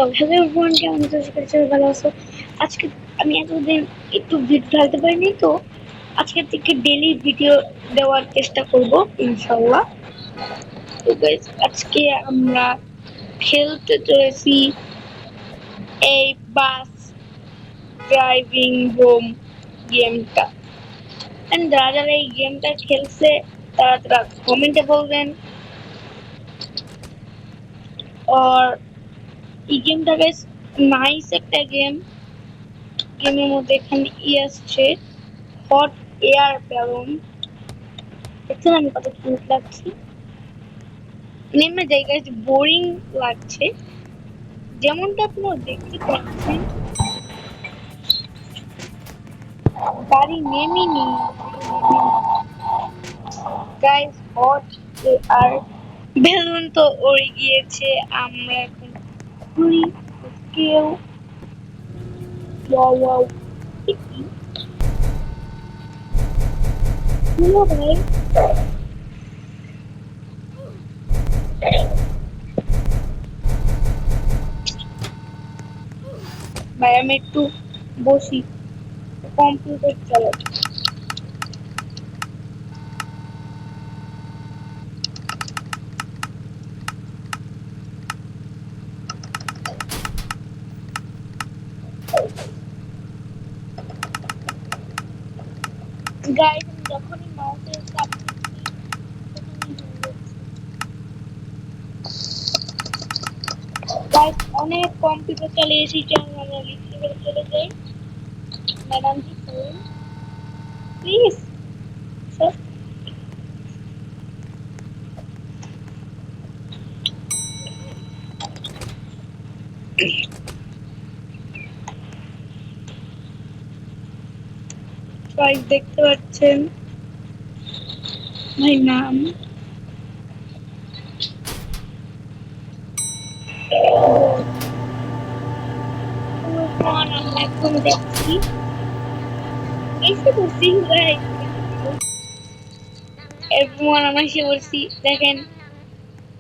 Hello everyone, কেমন আছো? আশা করি সবাই ভালো আছো। আজকে আমি এতদিন একটু ভিডিও ঢালতে পারিনি, তো আজকে থেকে ডেইলি ভিডিও দেওয়ার চেষ্টা করব ইনশাআল্লাহ। তো গাইস, আজকে আমরা খেলতে চলেছি এই বাস ড্রাইভিং রুম গেমটা। এন্ড যারা যারা এই গেমটা খেলছে তারা তারা কমেন্টে বলবেন। আর এই গেমটা গাইস নাইস একটা গেম। গেমের মধ্যে এখানে আসছে হট এয়ার ব্যালুন। দেখছেন আমি কত কিউট লাগছি। নেমে জায়গায় বোরিং লাগছে, যেমনটা আপনারা দেখতে পাচ্ছেন। গাড়ি নেমেনি, গাইস হট এয়ার বেলুন তো উড়ে গিয়েছে। আমরা এখন ঘুরি কেউ ওয়াও ওয়াও কি হলো ভাই? ভাই আমি একটু বসি, কম্পিউটার চালাই। গাইস আমি যখনই মাউসের চাপ গাইস অনেক কম্পিউটার চালিয়েছি, যেমন আমরা লিখতে করে চলে যাই। Madam G please sir. Guys দেখতে পাচ্ছেন ভাই নাম আমরা এখন দেখছি এসে বসি। গাইস everyone আমরা এসে বসি, দেখেন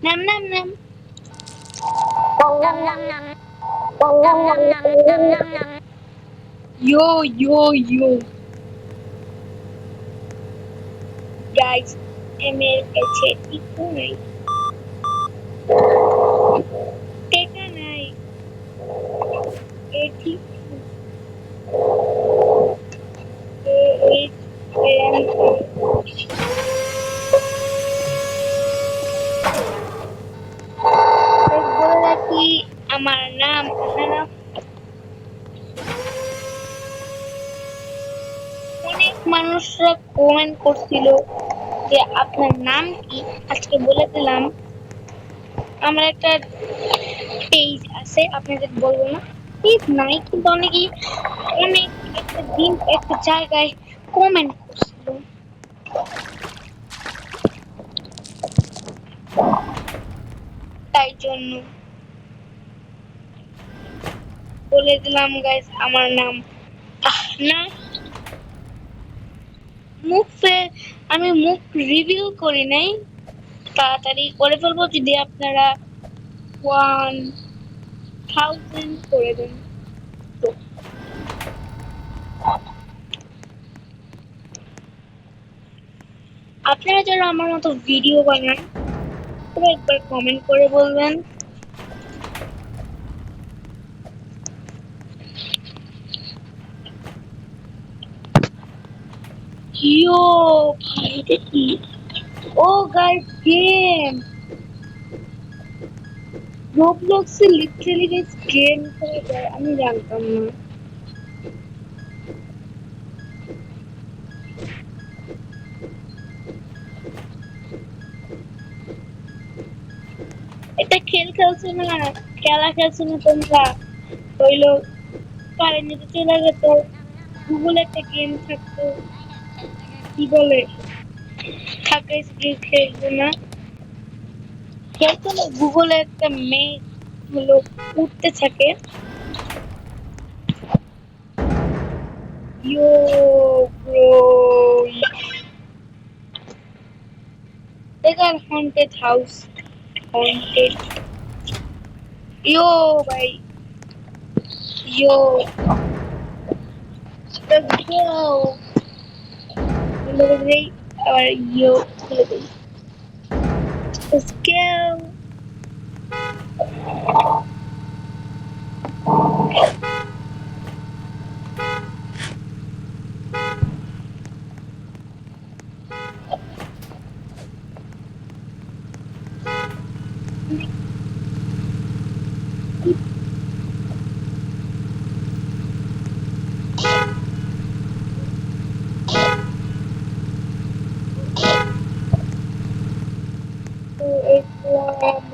নাম নাম নাম ইয়ো ইয়ো ইয়ো। গাইস এমের কাছে টিকু নাই, টেকা নাই, এটি বলে রাখি আমার নাম হানাফ। অনেক মানুষরা কমেন্ট করছিল যে আপনার নাম কি, আজকে বলে দিলাম। আমার একটা পেজ আছে, আপনাদের বলবো না পেজ নাই, কিন্তু অনেকেই অনেক একটা দিন একটা জায়গায় কমেন্ট করছিল, তাই জন্য বলে দিলাম গাইস আমার নাম না। আমি মুখ রিভিউ করি নাই, তাড়াতাড়ি করে ফেলবো যদি আপনারা 1000 করে দেন। তো আপনারা যারা আমার মতো ভিডিও বানান তারা একবার কমেন্ট করে বলবেন। ইয়ো ভাই এটা কি? ও গাইস গেম রোবলক্সে লিটারালি গাইস গেম করা যায়, আমি জানতাম না। এটা খেলছো না, খেলা খেলছো না তোমরা, হইলো কারেন্ট যদি চলে যেত, গুগল একটা গেম থাকতো, কি বলে থাকে স্ক্রিন খেলবো না, খেলতো না গুগলে একটা মেয়ে হলো উঠতে থাকে। ইয়ো ব্রো, দেখার হন্টেড হাউস, হন্টেড ইয়ো ভাই Yo, let's go. Delivery or yo delivery. Let's go.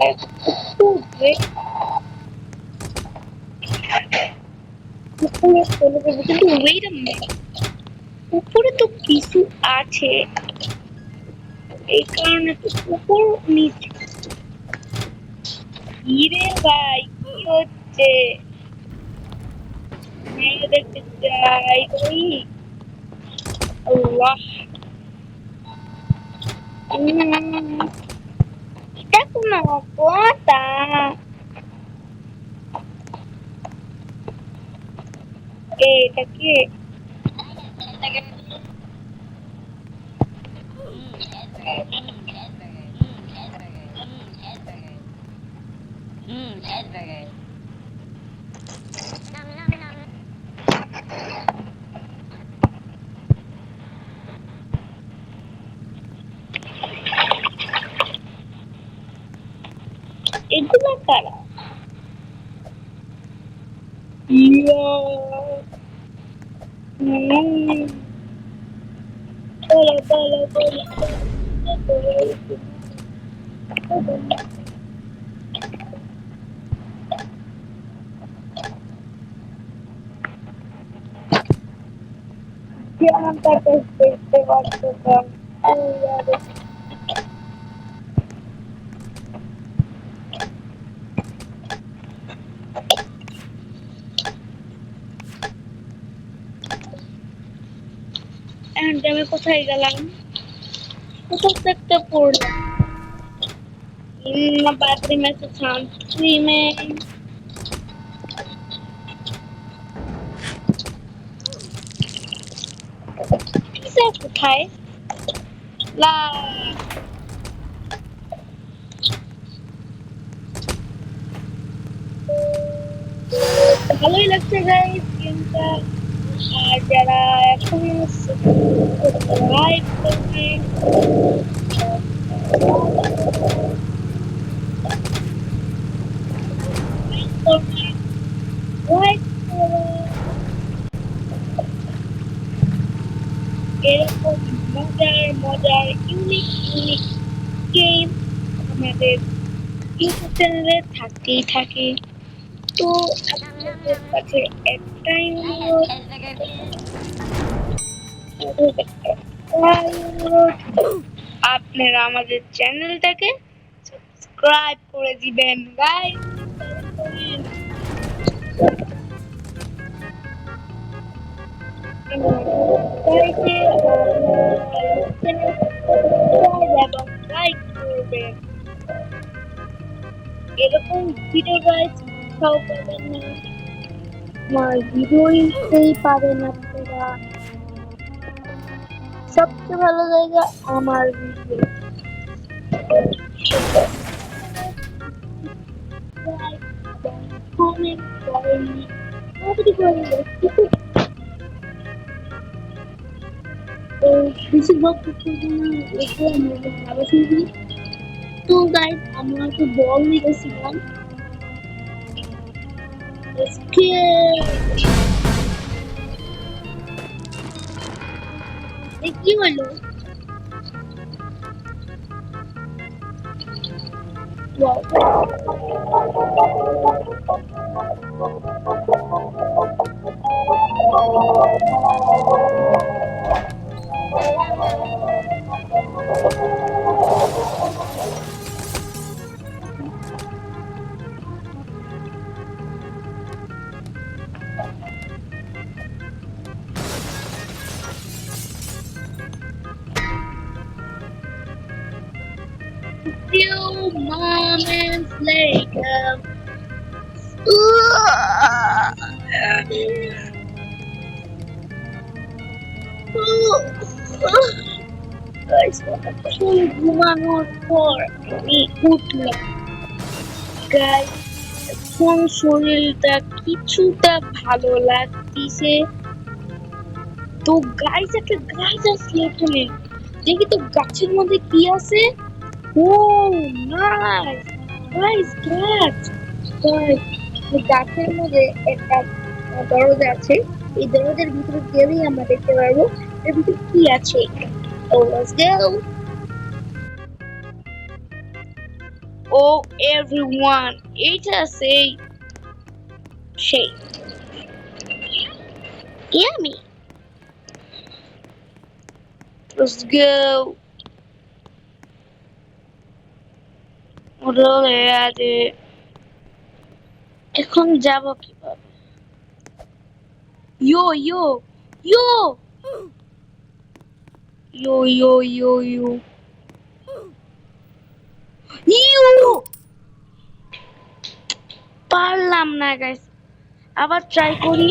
It's food, right? কিন্তু wait a minute. উপরে তো কিছু আছে এই কারণে তো উপর নিচে হিরে ভাই কি হচ্ছে মেয়ে দেখতে চাই ওই আল্লাহ এটা কোনো কথা এটা কি এগুলো কারা ইয়া বলো বলো বলো যেমন তাকে দেখতে পাচ্ছিলাম আমি কোথায় গেলাম কোথাও তো একটা পড়লাম বাথরুম একটা সানস্ক্রিমে কোথায় লা ভালোই লাগছে গাইস গেমটা আর যারা এখনো লাইক করবেন লাইক এরকম মজার মজার ইউনিক ইউনিক গেম আমাদের ইউটিউব চ্যানেলে থাকতেই থাকে তো আপনাদের কাছে একটাই আপনারা আমাদের চ্যানেলটাকে সাবস্ক্রাইব করে দিবেন গাইস এবং লাইক করবেন এরকম ভিডিও গাইস কোথাও পাবেন না আমার ভিডিওই পাবেন আপনারা সবচেয়ে ভালো জায়গা আমার ভিডিও কমেন্ট করেন বেশিরভাগ ভালো শুনবি তো গাইস আমরা তো বল নিতেছিলাম কি হলো few moments later. ঘুমানোর পর আমি উঠলাম গাইস, এখন শরীরটা কিছুটা ভালো লাগতেছে। তো গাইস একটা গাছ আছে এখানে, দেখি তো গাছের মধ্যে কি আছে। ও নাইস গাইস, গাছ গাছ গাছের মধ্যে একটা দরজা আছে। এই দরজার ভিতরে গেলেই আমরা দেখতে পারবো এর ভিতরে কি আছে। তো লেটস গো। ও এভরিওয়ান, এইটা সেই সেই ইয়ামি, লেটস গো। ওরে আরে, এখন যাব কিভাবে? ইয়ো ইয়ো ইয়ো ইয়ো ইয়ো ইয়ো ইয়ো ইয়ো, পারলাম না গাইস, আবার ট্রাই করি।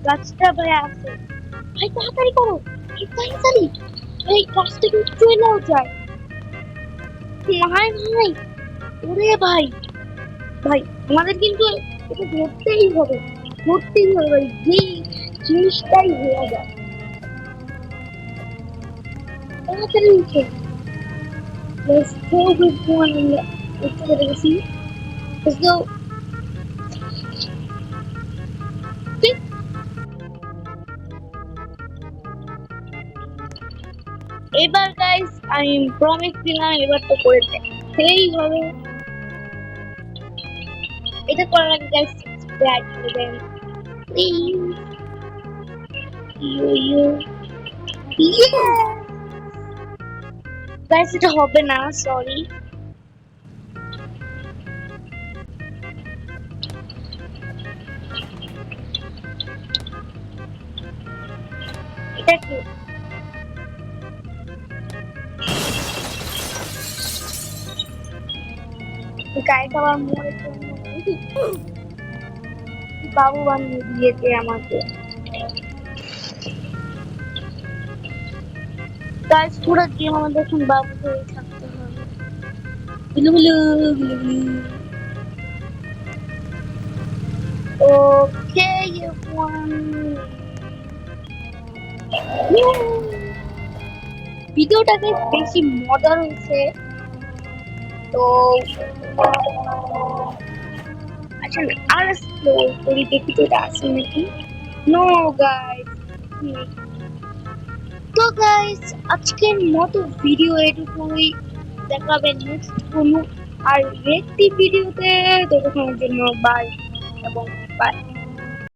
গাছটা ভাই আছে, ভাই তাড়াতাড়ি করো, ভাই তাড়াতাড়ি, ভাই গাছটা কিন্তু চলেও যায়। ভাই ভাই, ওরে ভাই, ভাই আমাদের কিন্তু এটা ধরতেই হবে, ধরতেই হবে ভাই, যে জিনিসটাই হয়ে যায়। তাড়াতাড়ি উঠে, let's go with one, আমরা উঠতে পেরে গেছি। let's go। ঠিক, এবার গাইস আমি প্রমিস দিলাম এবার তো করে দেখতেই হবে। এটা করার আগে গাইস সাবস্ক্রাইব করে দেন প্লিজ। ইউ ইউ ইয়ে গাইস, এটা হবে না, সরি। এটা কি গাইস, আমার মনে বাবু বানিয়ে দিয়েছে আমাকে। গাইস পুরো গেম আমাদের এখন বাবু হয়ে থাকতে হবে। বিলু বিলু বিলু বিলু। ওকে এভরিওয়ান, ভিডিওটাকে বেশি মজার হয়েছে। তো আচ্ছা আর এক্সপ্লোর করি, দেখি তো এটা আছে নাকি। নো গাইস, তো গাইস আজকের মতো ভিডিও এটুকুই, দেখাবে নেক্সট কোনো আর একটি ভিডিওতে। ততক্ষণের জন্য বাই এবং বাই।